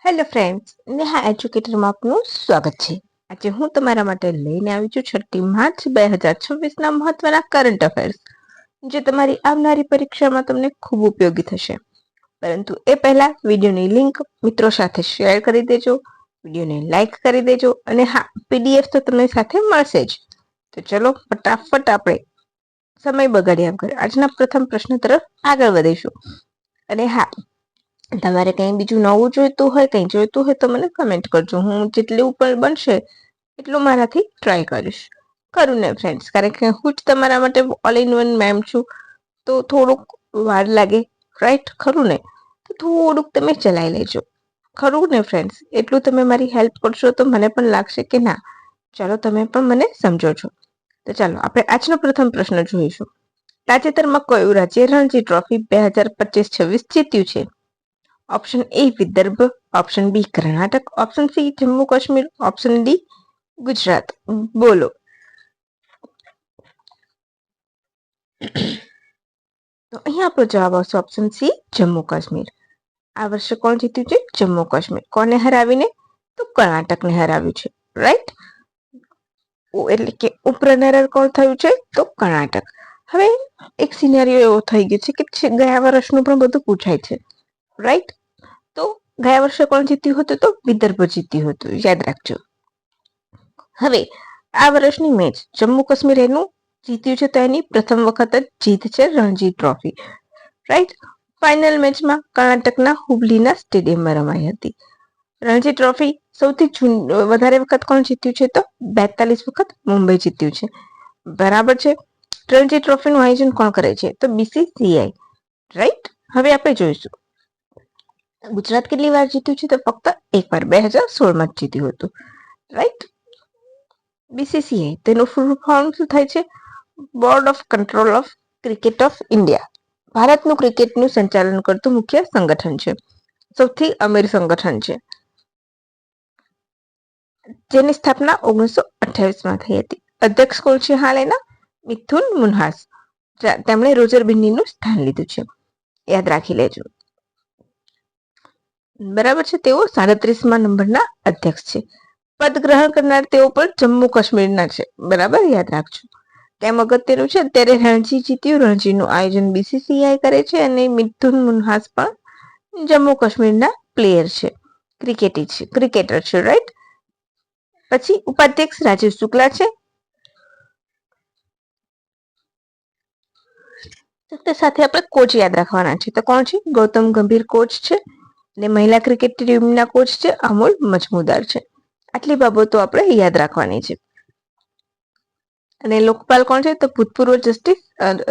Hello friends, Neha એજ્યુકેટરમાં આપનું સ્વાગત છે. આજે હું તમારા માટે લઈને આવી છું 6 માર્ચ 2026 ના મહત્વના કરંટ અફેર્સ, જે તમારી આવનારી પરીક્ષામાં તમને ખૂબ ઉપયોગી થશે. પરંતુ એ પહેલા વિડીયોની લિંક મિત્રો સાથે શેર કરી દેજો, વિડીયોને લાઈક કરી દેજો અને હા, પીડીએફ તો તમને સાથે મળશે જ. તો ચલો ફટાફટ આપણે સમય બગાડ્યા વગર આજના પ્રથમ પ્રશ્ન તરફ આગળ વધીશું. અને હા, તમારે કંઈ બીજું નવું જોઈતું હોય, કંઈ જોઈતું હોય તો મને કમેન્ટ કરજો. હું જેટલું પણ બનશે એટલું મારાથી ટ્રાય કરીશ. ખરું ને ફ્રેન્ડ્સ? કારણ કે હું જ તમારા માટે ઓલ ઇન વન મેમ છું, તો થોડુંક વાર લાગે, રાઈટ? ખરું ને? તો થોડુંક તમે ચલાવી લેજો. ખરું ને ફ્રેન્ડ્સ? એટલું તમે મારી હેલ્પ કરશો તો મને પણ લાગશે કે ના, ચાલો તમે પણ મને સમજો છો. તો ચાલો આપણે આજનો પ્રથમ પ્રશ્ન જોઈશું. તાજેતરમાં કયું રાજ્ય રણજી ટ્રોફી 2025-26 જીત્યું છે? Option A Vidarbha, option B Karnataka, option C Jammu Kashmir, option D Gujarat. બોલો. તો અહીંયા આપણો જવાબ આવશે ઓપ્શન સી જમ્મુ કાશ્મીર. આ વર્ષે કોણ જીત્યું છે? જમ્મુ કાશ્મીર. કોને હરાવીને? તો કર્ણાટકને હરાવ્યું છે, રાઈટ? એટલે કે ઉપરનર કોણ થયું છે? તો કર્ણાટક. હવે એક સિનેરિયો એવો થઈ ગયો છે કે ગયા વર્ષનું પણ બધું પૂછાય છે, રાઈટ? તો ગયા વર્ષે કોણ જીત્યું હતું? તો વિદર્ભ જીત્યું હતું, યાદ રાખજો. હવે આ વર્ષની મેચ જમ્મુ કાશ્મીર એનું જીત્યું છે, તો એની પ્રથમ વખત જ જીત છે રણજી ટ્રોફી, રાઈટ? ફાઇનલ મેચમાં કર્ણાટકના હુબલીના સ્ટેડિયમમાં રમાઈ હતી. રણજી ટ્રોફી સૌથી વધારે વખત કોણ જીત્યું છે? તો 42 વખત મુંબઈ જીત્યું છે, બરાબર છે. રણજી ટ્રોફીનું આયોજન કોણ કરે છે? તો બીસીસીઆઈ, રાઈટ? હવે આપણે જોઈશું ગુજરાત કેટલી વાર જીત્યું છે? તો ફક્ત એકવાર 2016માં જ જીત્યું હતું, રાઈટ? બીસીસીઆઈ તેનું ફૂલ ફોર્મ શું થાય છે? Board of control of cricket of India. ભારતનું ક્રિકેટનું સંચાલન કરતું મુખ્ય સંગઠન છે, સૌથી અમીર સંગઠન છે, જેની સ્થાપના 1928માં થઈ હતી. અધ્યક્ષ કોણ છે હાલ એના? મિથુન મુનહાસ. તેમણે રોજર બિન્નીનું સ્થાન લીધું છે, યાદ રાખી લેજો, બરાબર છે. તેઓ 37મા નંબરના અધ્યક્ષ છે. પદ ગ્રહણ કરનાર તેઓ પણ જમ્મુ કાશ્મીરના છે, બરાબર? યાદ રાખજો. કેમ અગત્યનું છે? અત્યારે રણજી જીત્યું, રણજીનું આયોજન બીસીસીઆઈ કરે છે અને મિથુન મુનહાસ પણ જમ્મુ કાશ્મીરના પ્લેયર છે, ક્રિકેટર છે, રાઈટ? પછી ઉપાધ્યક્ષ રાજીવ શુક્લા છે. સાથે આપણે કોચ યાદ રાખવાના છે. તો કોણ છે? ગૌતમ ગંભીર કોચ છે અને મહિલા ક્રિકેટ ટીમના કોચ છે અમોલ મજમુદાર છે. આટલી બાબતો આપણે યાદ રાખવાની છે. અને લોકપાલ કોણ છે? તો ભૂતપૂર્વ જસ્ટિસ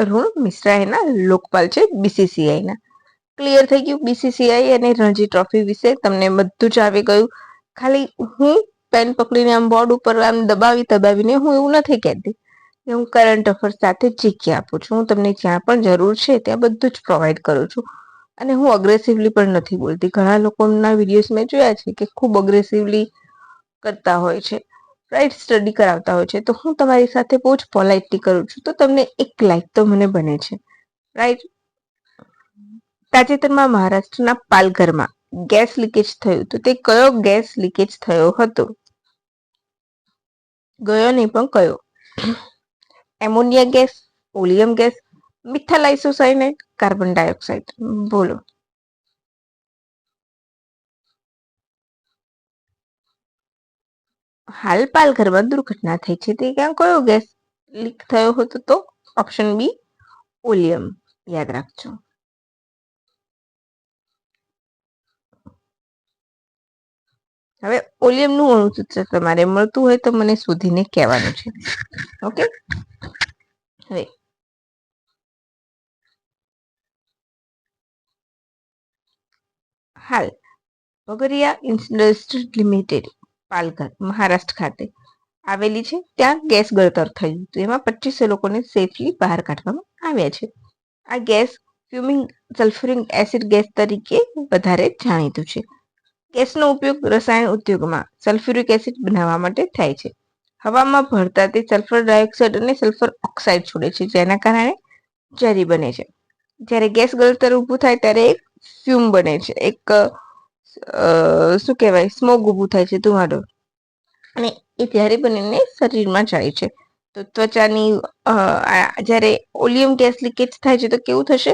અરુણ મિશ્રા એના લોકપાલ છે બીસીસીઆઈના. ક્લિયર થઈ ગયું બીસીસીઆઈ અને રણજી ટ્રોફી વિશે? તમને બધું જ આવી ગયું. ખાલી હું પેન પકડીને આમ બોર્ડ ઉપર આમ દબાવીને હું એવું નથી કહેતી, હું કરંટ અફેર્સ સાથે જીકી આપું છું. હું તમને જ્યાં પણ જરૂર છે ત્યાં બધું જ પ્રોવાઈડ કરું છું અને હું અગ્રેસિવલી પણ નથી બોલતી. ઘણા લોકોના વિડીયોઝ મેં જોયા છે કે ખૂબ અગ્રેસિવલી કરતા હોય છે, રાઈટ? સ્ટડી કરાવતા હોય છે. તો હું તમારી સાથે બહુ જ પોલાઇટલી કરું છું, તો તમને એક લાઈક તો મને બને છે, રાઈટ? તાજેતરમાં મહારાષ્ટ્રના પાલઘરમાં ગેસ લીકેજ થયું, તો તે કયો ગેસ લીકેજ થયો હતો? ગયો નહીં પણ કયો? Ammonia gas, oleum gas, methyl isocyanate, carbon dioxide. બોલો. હાલ પાલઘરમાં દુર્ઘટના થઈ છે, તે ક્યાં કયો ગેસ લીક થયો હતો? તો ઓપ્શન બી ઓલિયમ, યાદ રાખજો. હવે ઓલિયમનું અણુ સૂત્ર તમારે મળતું હોય તો મને શોધીને કહેવાનું છે, ઓકે? હવે હાલ ભગરિયા ઇન્ડસ્ટ્રીઝ લિમિટેડ પાલઘર મહારાષ્ટ્ર ખાતે આવેલી છે. ત્યાં ગેસ ગળતર થયું હતું. એમાં 25 લોકોને સેફલી બહાર કાઢવામાં આવ્યા છે. આ ગેસ ફ્યુમિંગ સલ્ફ્યુરિક એસિડ ગેસ તરીકે વધારે જાણીતું છે. ગેસનો ઉપયોગ રસાયણ ઉદ્યોગમાં સલ્ફ્યુરિક એસિડ બનાવવા માટે થાય છે. હવામાં ભળતા તે સલ્ફર ડાયોક્સાઇડ અને સલ્ફર ઓક્સાઇડ છોડે છે, જેના કારણે ઝેરી બને છે. જ્યારે ગેસ ગળતર ઊભું થાય ત્યારે એક ફ્યુમ બને છે, એક શું કહેવાય, સ્મોગ ઊભું થાય છે, ધુમાડો, અને એ ત્યારે બનીને શરીરમાં જાય છે. તો ત્વચાની જ્યારે ઓલિયમ ગેસ લીકેજ થાય છે તો કેવું થશે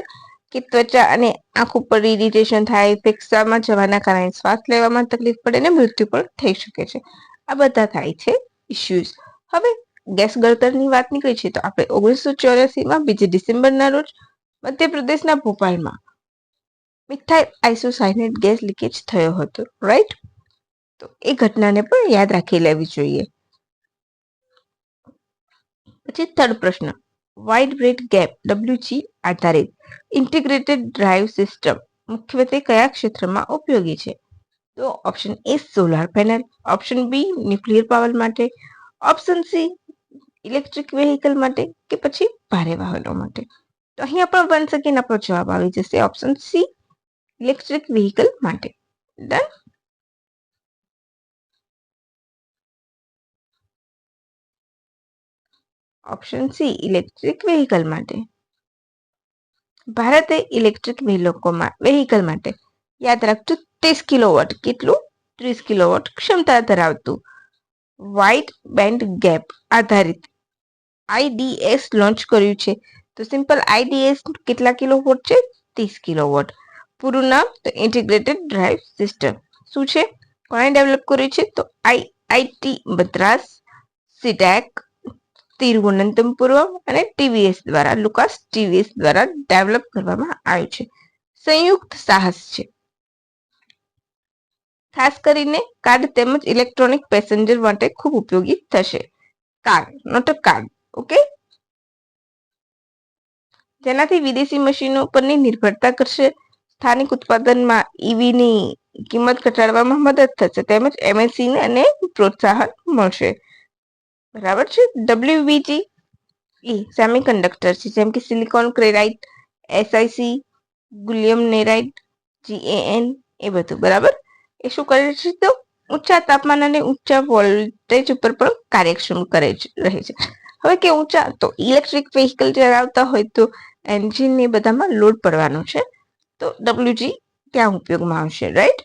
કે ત્વચા અને આંખ ઉપર ઇરિટેશન થાય, ફેફસામાં જવાના કારણે શ્વાસ લેવામાં તકલીફ પડે ને મૃત્યુ પણ થઈ શકે છે. આ બધા થાય છે ઇશ્યુઝ. હવે ગેસ ગળતરની વાત નીકળી છે તો આપણે 1984માં 2 ડિસેમ્બરના રોજ મધ્યપ્રદેશના ભોપાલમાં મિથાઇલ આઇસોસાયનેટ ગેસ લીકેજ થયો હતો, રાઈટ? તો એ ઘટનાને પણ યાદ રાખી લેવી જોઈએ. પછી થર્ડ પ્રશ્ન, વાઇડ બ્રેડ ગેપ WG આધારિત ઇન્ટિગ્રેટેડ ડ્રાઇવ સિસ્ટમ મુખ્યત્વે કયા ક્ષેત્રમાં ઉપયોગી છે? તો option A solar panel, option B nuclear power માટે, ઓપ્શન સી ઇલેક્ટ્રિક વેહિકલ માટે, કે પછી ભારે વાહનો માટે. તો અહીંયા પણ 1 સેકન્ડ આપણો જવાબ આવી જશે, ઓપ્શન સી ઇલેક્ટ્રિક વેહિકલ માટે. Done. Option C electric vehicle માટે. ભારતે ઇલેક્ટ્રિક વેહિકલ માટે યાદ રાખજો 30 કિલોવોટ, કેટલું? 30 કિલોવોટ ક્ષમતા ધરાવતું વાઇડ બેન્ડ ગેપ આધારિત IDS લોન્ચ કર્યું છે. તો સિમ્પલ IDS કેટલા કિલોવોટ છે? 30 કિલોવોટ. પૂરું નામ તો ઇન્ટિગ્રેટેડ ડ્રાઇવ સિસ્ટમ. શું છે? કોણે ડેવલપ કર્યું છે? તો IIT મદ્રાસ, સીટેક, તિરુવનંતપુરમ અને ટીવીએસ દ્વારા, લુકાસ ટીવીએસ દ્વારા ડેવલપ કરવામાં આવ્યું છે. સંયુક્ત સાહસ છે. ખાસ કરીને કાર તેમજ ઇલેક્ટ્રોનિક પેસેન્જર માટે ખૂબ ઉપયોગી થશે. Car, not a car. Okay, જેનાથી વિદેશી મશીનો પરની નિર્ભરતા કરશે, સ્થાનિક ઉત્પાદનમાં ઈવીની કિંમત ઘટાડવામાં મદદ થશે, તેમજ MSCને અને પ્રોત્સાહન મળશે. બરાબર છે. WBG સેમિકન્ડક્ટર છે, જેમ કે સિલિકોન કાર્બાઇડ, SiC, ગુલિયમ નેરાઇડ, GaN, એ બધું. બરાબર. એ શું કરે છે? તો ઊંચા તાપમાન અને ઊંચા વોલ્ટેજ ઉપર પણ કાર્યક્ષમ રહે છે. હવે કે ઊંચા તો ઇલેક્ટ્રિક વેહિકલ ચલાવતા હોય તો એન્જિન ને બધામાં લોડ પડવાનો છે, તો WG ત્યાં ઉપયોગમાં આવશે, રાઈટ?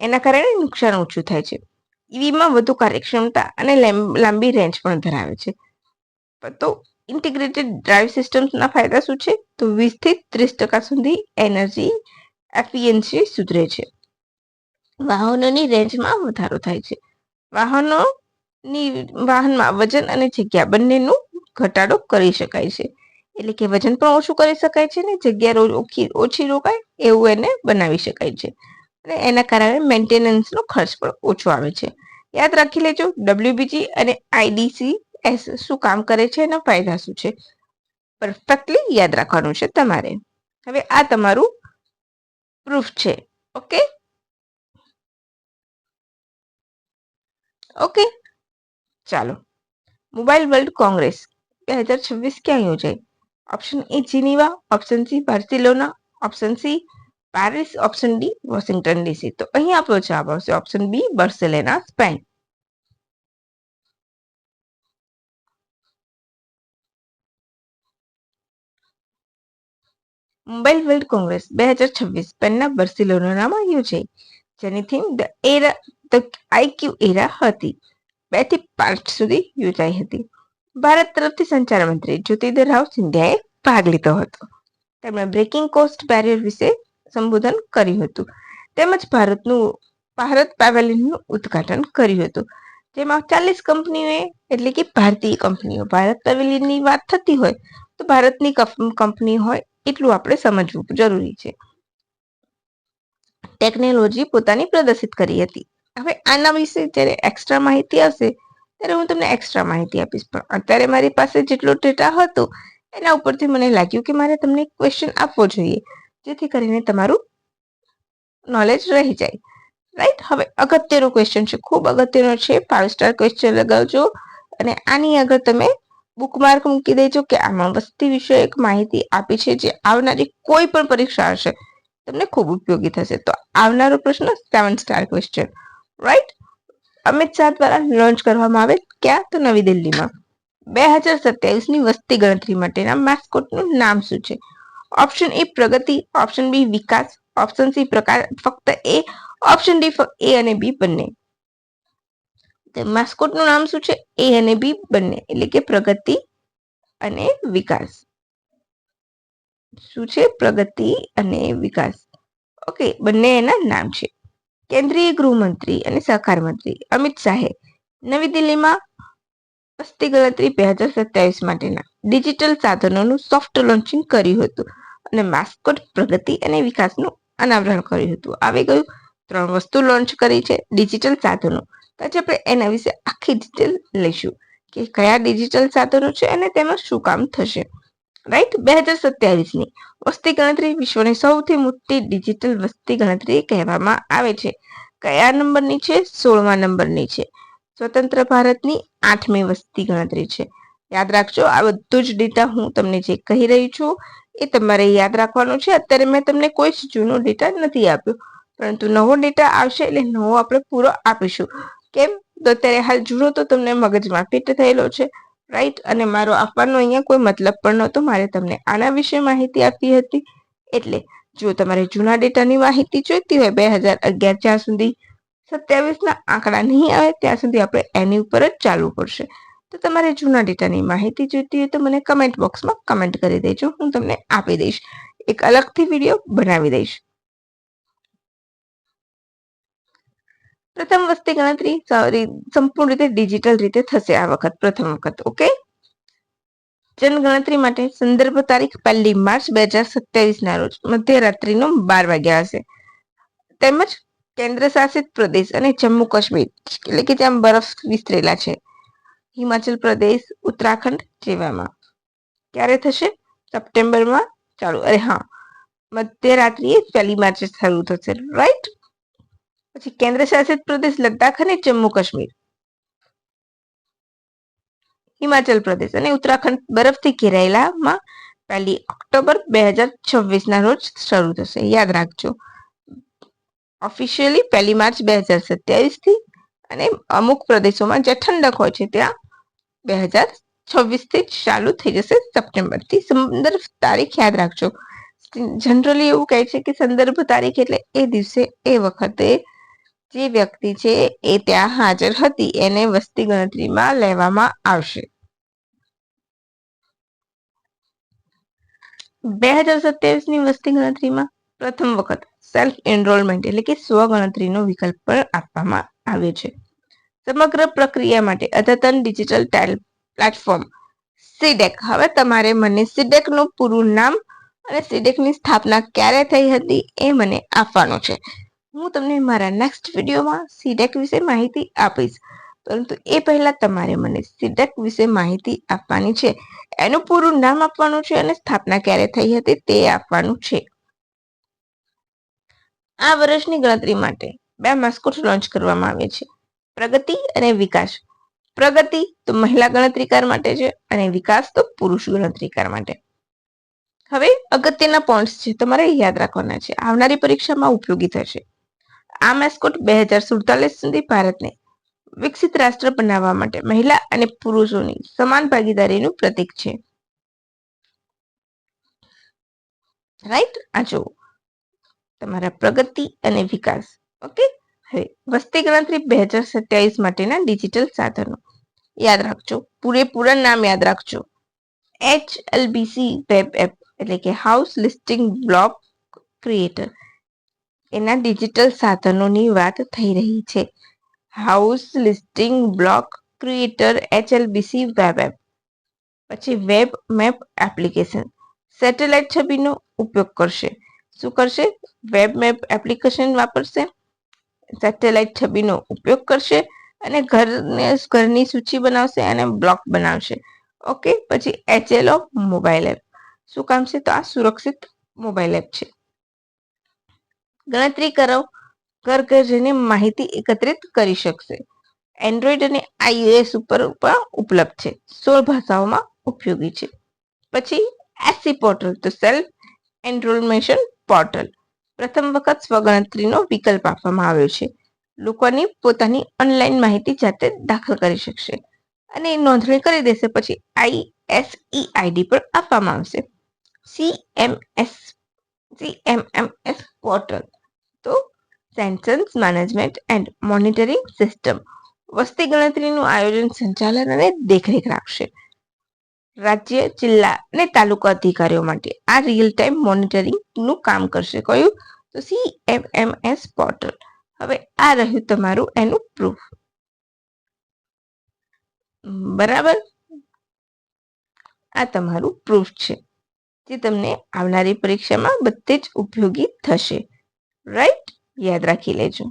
એના કારણે નુકસાન ઓછું થાય છે. ઈવીમાં વધુ કાર્યક્ષમતા અને લાંબી રેન્જ પણ ધરાવે છે. તો ઇન્ટિગ્રેટેડ ડ્રાઇવ સિસ્ટમ્સના ફાયદા શું છે? તો 20 થી 30% સુધી એનર્જી એફિશિયન્સી સુધરે છે. વાહનોની રેન્જમાં વધારો થાય છે. વાહનમાં વજન અને જગ્યા બંનેનું ઘટાડો કરી શકાય છે. એટલે કે વજન પણ ઓછું કરી શકાય છે ને જગ્યા ઓછી રોકાય એવું એને બનાવી શકાય છે. અને એના કારણે મેન્ટેનન્સનો ખર્ચ પણ ઓછો આવે છે. યાદ રાખી લેજો WBG અને IDCS શું કામ કરે છે, એના ફાયદા શું છે, પરફેક્ટલી યાદ રાખવાનું છે તમારે. હવે આ તમારું પ્રૂફ છે. ઓકે ઓકે, ચાલો. મોબાઈલ વર્લ્ડ કોંગ્રેસ 2026 ક્યાં યોજાય? Option A Geneva, option C Barcelona, option C Paris, option D Washington DC. તો અહીં આપણો જવાબ આવશે option B Barcelona, Spain. Mobile World Congress 2026 સ્પેનના બાર્સિલોનામાં યોજાઈ, જેની થીમ ધ IQ એરા હતી. 2 થી 5 સુધી યોજાઈ હતી. ભારત તરફથી સંચાર મંત્રી જ્યોતિર્મય રાવ સિંધિયાએ ભાગ લીધો હતો. તેમણે બ્રેકિંગ કોસ્ટ બેરિયર વિશે સંબોધન કર્યું હતું, તેમજ ભારત પેવેલિયનનું ઉદ્ઘાટન કર્યું હતું, જેમાં 40 કંપનીઓએ, એટલે કે ભારતીય કંપનીઓ, ભારત પેવેલિયનની વાત થતી હોય તો ભારતની કંપની હોય એટલું આપણે સમજવું જરૂરી છે. ટેકનોલોજી પોતાની પ્રદર્શિત કરી હતી. હવે આના વિશે જ્યારે એક્સ્ટ્રા માહિતી હશે ત્યારે હું તમને એક્સ્ટ્રા માહિતી આપીશ, પણ અત્યારે મારી પાસે જેટલો ડેટા હતો એના ઉપરથી મને લાગ્યું કે મારે તમને ક્વેશ્ચન આપવો જોઈએ, જેથી કરીને તમારું નોલેજ રહી જાય, રાઈટ? હવે અગત્યનો ક્વેશ્ચન છે, ખૂબ અગત્યનો છે. 5 સ્ટાર ક્વેશ્ચન લગાવજો અને આની આગળ તમે બુકમાર્ક મૂકી દેજો કે આમાં વસ્તી વિષયક માહિતી આપી છે, જે આવનારી કોઈ પણ પરીક્ષા હશે તમને ખૂબ ઉપયોગી થશે. તો આવનારો પ્રશ્ન 7 star question, right? Amit Shah દ્વારા લોન્ચ કરવામાં આવે ક્યાં? તો નવી દિલ્હીમાં. 2027ની વસ્તી ગણતરી માટેના માસ્કોટનું નામ શું છે? Option A Pragati, option B Vikas, option C પ્રકાર ફક્ત A, option D for A અને બી બંને. માસ્કોટનું નામ શું છે? એ અને બી બંને, એટલે કે પ્રગતિ અને વિકાસ. શું છે? પ્રગતિ અને વિકાસ. ઓકે, બંને એના નામ છે. કેન્દ્રીય ગૃહમંત્રી અને સહકાર મંત્રી અમિત શાહે નવી દિલ્હીમાં વસ્તી ગણતરી 2027 માટેના ડિજિટલ સાધનોનું સોફ્ટ લોન્ચિંગ કર્યું હતું અને માસ્કોટ પ્રગતિ અને વિકાસનું અનાવરણ કર્યું હતું. આવી ગયું 3 વસ્તુ લોન્ચ કરી છે ડિજિટલ સાધનો. તો આજે આપણે એના વિશે આખી ડિટેલ લઈશું કે કયા ડિજિટલ સાધનો છે અને તેમાં શું કામ થશે. રાઈટ, 2027 ની વસ્તી ગણતરી વિશ્વની સૌથી મોટી ડિજિટલ વસ્તી ગણતરી કહેવામાં આવે છે. કયા નંબરની છે? 16મા નંબરની છે. સ્વતંત્ર ભારતની 8મી વસ્તી ગણતરી છે. યાદ રાખજો, આ બધું જ ડેટા હું તમને જે કહી રહી છું એ તમારે યાદ રાખવાનું છે. અત્યારે મેં તમને કોઈ જ જૂનો ડેટા નથી આપ્યો, પરંતુ નવો ડેટા આવશે એટલે નવો આપણે પૂરો આપીશું. કેમ? તો અત્યારે હાલ જૂનો તો તમને મગજમાં ફિટ થયેલો છે, રાઈટ. અને મારો આપવાનો અહીંયા કોઈ મતલબ પણ નહોતો. મારે તમને આના વિશે માહિતી આપી હતી. એટલે જો તમારે જૂના ડેટાની માહિતી જોઈતી હોય 2011 જ્યાં સુધી 27 ના આંકડા નહીં આવે ત્યાં સુધી આપણે એની ઉપર જ ચાલવું પડશે. તો તમારે જૂના ડેટાની માહિતી જોઈતી હોય તો મને કમેન્ટ બોક્સમાં કમેન્ટ કરી દેજો, હું તમને આપી દઈશ. એક અલગથી વિડીયો બનાવી દઈશ. પ્રથમ વસ્તી ગણતરી સંપૂર્ણ રીતે ડિજિટલ રીતે થશે આ વખત, પ્રથમ વખત. ઓકે, જનગણતરી માટે સંદર્ભ તારીખ 1 માર્ચ 2027 ના રોજ મધ્યરાત્રિનો 12 વાગ્યા હશે. તેમજ કેન્દ્ર શાસિત પ્રદેશ અને જમ્મુ કાશ્મીર, એટલે કે જ્યાં બરફ વિસ્તરેલા છે, હિમાચલ પ્રદેશ, ઉત્તરાખંડ જેવામાં ક્યારે થશે? સપ્ટેમ્બરમાં ચાલુ. અરે હા, મધ્યરાત્રિએ 1 માર્ચે શરૂ થશે, રાઈટ. પછી કેન્દ્ર શાસિત પ્રદેશ લદ્દાખ અને જમ્મુ કાશ્મીર, હિમાચલ પ્રદેશ અને ઉત્તરાખંડ બરફથી ઘેરાયેલામાં 1 ઓક્ટોબર 2026 ના રોજ શરૂ થશે. યાદ રાખજો, ઓફિશિયલી 1 માર્ચ 2027 થી, અને અમુક પ્રદેશોમાં જે ઠંડક હોય છે ત્યાં 2026 થી ચાલુ થઈ જશે, સપ્ટેમ્બર થી. સંદર્ભ તારીખ યાદ રાખજો. જનરલી એવું કહે છે કે સંદર્ભ તારીખ એટલે એ દિવસે એ વખતે જે વ્યક્તિ છે એ ત્યાં હાજર હતી એને વસ્તી ગણતરીમાં લેવામાં આવશે. 2027 ની વસ્તી ગણતરીમાં પ્રથમ વખત સેલ્ફ એનરોલમેન્ટ એટલે કે સ્વ ગણતરીનો વિકલ્પ પણ આપવામાં આવ્યો છે. સમગ્ર પ્રક્રિયા માટે અદ્યતન ડિજિટલ પ્લેટફોર્મ સીડેક. હવે તમારે મને સીડેક નું પૂરું નામ અને સીડેક ની સ્થાપના ક્યારે થઈ હતી એ મને આપવાનું છે. હું તમને મારા નેક્સ્ટ વિડીયોમાં સીડેક વિશે માહિતી આપીશ, પરંતુ એ પહેલા તમારે મને સીડેક વિશે માહિતી આપવાની છે. એનું પૂરું નામ આપવાનું છે અને સ્થાપના ક્યારે થઈ હતી તે આપવાનું છે. આ વર્ષની ગણતરી માટે 2 માસ્કોટ લોન્ચ કરવામાં આવે છે, પ્રગતિ અને વિકાસ. પ્રગતિ તો મહિલા ગણતરીકાર માટે છે અને વિકાસ તો પુરુષ ગણતરીકાર માટે. હવે અગત્યના પોઈન્ટ્સ છે, તમારે યાદ રાખવાના છે, આવનારી પરીક્ષામાં ઉપયોગી થશે. આ માસ્કોટ 2047 સુધી ભારતને વિકસિત રાષ્ટ્ર બનાવવા માટે મહિલા અને પુરુષોની સમાન ભાગીદારીનું પ્રતીક છે, રાઈટ. આ જો તમારા પ્રગતિ અને વિકાસ. ઓકે, હવે વસ્તી ગણતરી 2027 માટેના ડિજિટલ સાધનો યાદ રાખજો, પૂરેપૂરા નામ યાદ રાખજો. HLBC વેબ એપ એટલે કે હાઉસ લિસ્ટિંગ બ્લોક ક્રિએટર, એના ડિજિટલ સાધનોની વાત થઈ રહી છે. House listing block creator HLBC web app. પછી વેબ મેપ એપ્લિકેશન સેટેલાઇટ છબીનો ઉપયોગ કરશે. શું કરશે? વેબ મેપ એપ્લિકેશન વાપરશે, સેટેલાઇટ છબીનો ઉપયોગ કરશે અને ઘરની સૂચિ બનાવશે અને બ્લોક બનાવશે. ઓકે, પછી HLO મોબાઈલ એપ. શું કામ છે? તો આ સુરક્ષિત મોબાઈલ એપ છે. ગણતરી કરો ઘર ઘર જઈને માહિતી એકત્રિત કરી શકશે. એન્ડ્રોઈડ અને iOS ઉપર પણ ઉપલબ્ધ છે. 16 ભાષાઓમાં ઉપયોગી છે. પછી એસસી પોર્ટલ તો સેલ્ફ એનરોલમેશન પોર્ટલ. પ્રથમ વખત સ્વગણતરીનો વિકલ્પ આપવામાં આવ્યો છે. લોકોની પોતાની ઓનલાઈન માહિતી જાતે દાખલ કરી શકશે અને નોંધણી કરી દેશે. પછી ISEID પણ આપવામાં આવશે. CMMS પોર્ટલ તો census management and monitoring system વસ્તી ગણતરીનું આયોજન, સંચાલન અને દેખરેખ રાખશે. રાજ્ય, જિલ્લા અને તાલુકા અધિકારીઓ માટે આ રિયલ ટાઈમ મોનિટરિંગનું કામ કરશે. કયું? તો CMMS પોર્ટલ. હવે આ રહ્યું તમારું એનું પ્રૂફ. બરાબર, આ તમારું પ્રૂફ છે જે તમને આવનારી પરીક્ષામાં બધે જ ઉપયોગી થશે. રાઈટ, યાદ રાખી લેજો.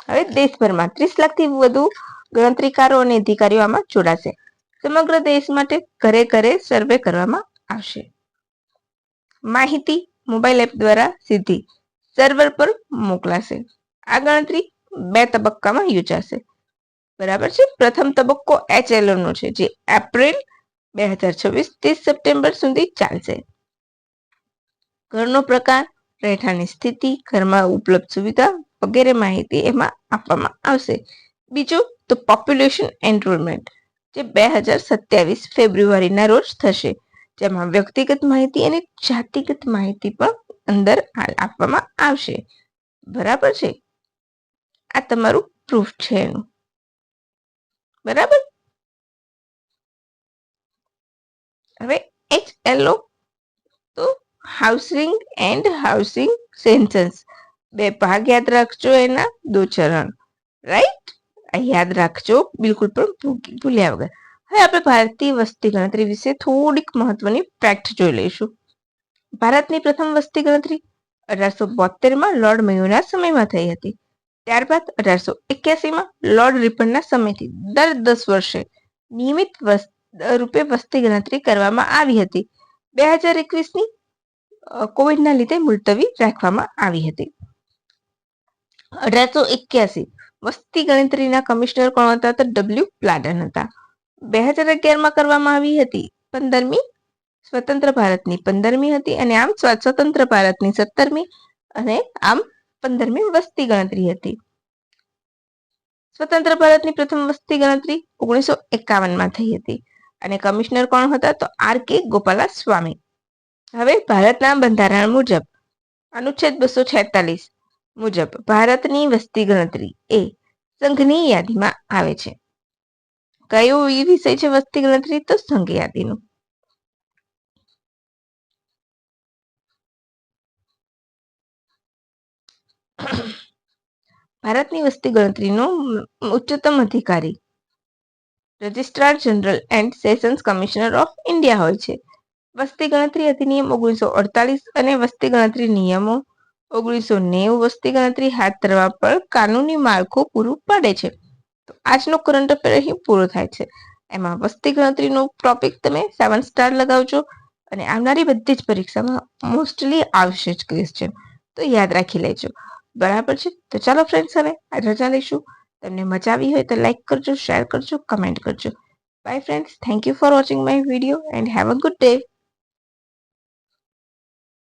હવે દેશભરમાં 30 લાખથી વધુ ગણતરીકારો અને અધિકારીઓ આમાં જોડાશે. સમગ્ર દેશ માટે ઘરે ઘરે સર્વે કરવામાં આવશે. માહિતી મોબાઈલ એપ દ્વારા સીધી સર્વર પર મોકલાશે. આ ગણતરી 2 તબક્કામાં યોજાશે. બરાબર છે. પ્રથમ તબક્કો HLO નો છે, જે એપ્રિલ 2026 થી સપ્ટેમ્બર સુધી ચાલશે. ઘરનો પ્રકાર, રહેઠાણની સ્થિતિ, ઘરમાં ઉપલબ્ધ સુવિધા વગેરે માહિતી એમાં આપવામાં આવશે. બીજું તો પોપ્યુલેશન એનરોલમેન્ટ, જે 2027 ફેબ્રુઆરીના રોજ થશે, જેમાં વ્યક્તિગત માહિતી અને જાતિગત માહિતી પણ અંદર આપવામાં આવશે. બરાબર છે. આ તમારું પ્રૂફ છે એનું. બરાબર. હવે HLO તો હાઉસિંગ એન્ડ હાઉસિંગ સેન્સસ, 2 ભાગ યાદ રાખજો, એના 2 ચરણ. રાઈટ, યાદ રાખજો, બિલકુલ પણ ભૂલ્યા વગર. હવે આપણે ભારતીય વસ્તી ગણતરી વિશે થોડીક મહત્વની ફેક્ટ જોઈ લઈશું. ભારતની પ્રથમ વસ્તી ગણતરી 1872માં લોર્ડ મેયોના સમયમાં થઈ હતી. ત્યારબાદ 1881માં લોર્ડ રિપનના સમયથી દર 10 વર્ષે નિયમિત રૂપે વસ્તી ગણતરી કરવામાં આવી હતી. 2021ની કોવિડના લીધે મુલતવી રાખવામાં આવી હતી. 1881 વસ્તી ગણતરીના કમિશનર કોણ હતા? તો W. પ્લાડન હતા. 2011માં કરવામાં આવી હતી 15મી સ્વતંત્ર ભારતની 15મી હતી, અને આમ સ્વતંત્ર ભારતની 17મી અને આમ 15મી વસ્તી ગણતરી હતી. સ્વતંત્ર ભારતની પ્રથમ વસ્તી ગણતરી 1951માં થઈ હતી, અને કમિશનર કોણ હતા? તો R.K. ગોપાલાસ્વામી. હવે ભારતના બંધારણ મુજબ અનુચ્છેદ 246 મુજબ ભારતની વસ્તી ગણતરી એ સંઘની યાદીમાં આવે છે. કયો વિષય છે વસ્તી ગણતરી? તો સંઘ યાદીનું. ભારતની વસ્તી ગણતરીનો ઉચ્ચતમ અધિકારી registrar general and sessions commissioner of India હોય છે. વસ્તી ગણતરી અધિનિયમ 1948 અને વસ્તી ગણતરી નિયમો 1990 વસ્તી ગણતરી હાથ ધરવા પર કાનૂની માળખું પૂરું પાડે છે. તો આજનો કરંટ અફેર અહીં પૂરો થાય છે. એમાં વસ્તી ગણતરીનો ટોપિક તમે 7 સ્ટાર લગાવજો, અને આવનારી બધી જ પરીક્ષામાં મોસ્ટલી આવશે જ ક્વેશ્ચન, તો યાદ રાખી લેજો. બરાબર છે. તો ચાલો ફ્રેન્ડ્સ, હવે રજા લઈશું. તમને મજા આવી હોય તો લાઈક કરજો, શેર કરજો, કમેન્ટ કરજો. By friends, thank you for watching my video and have a good day.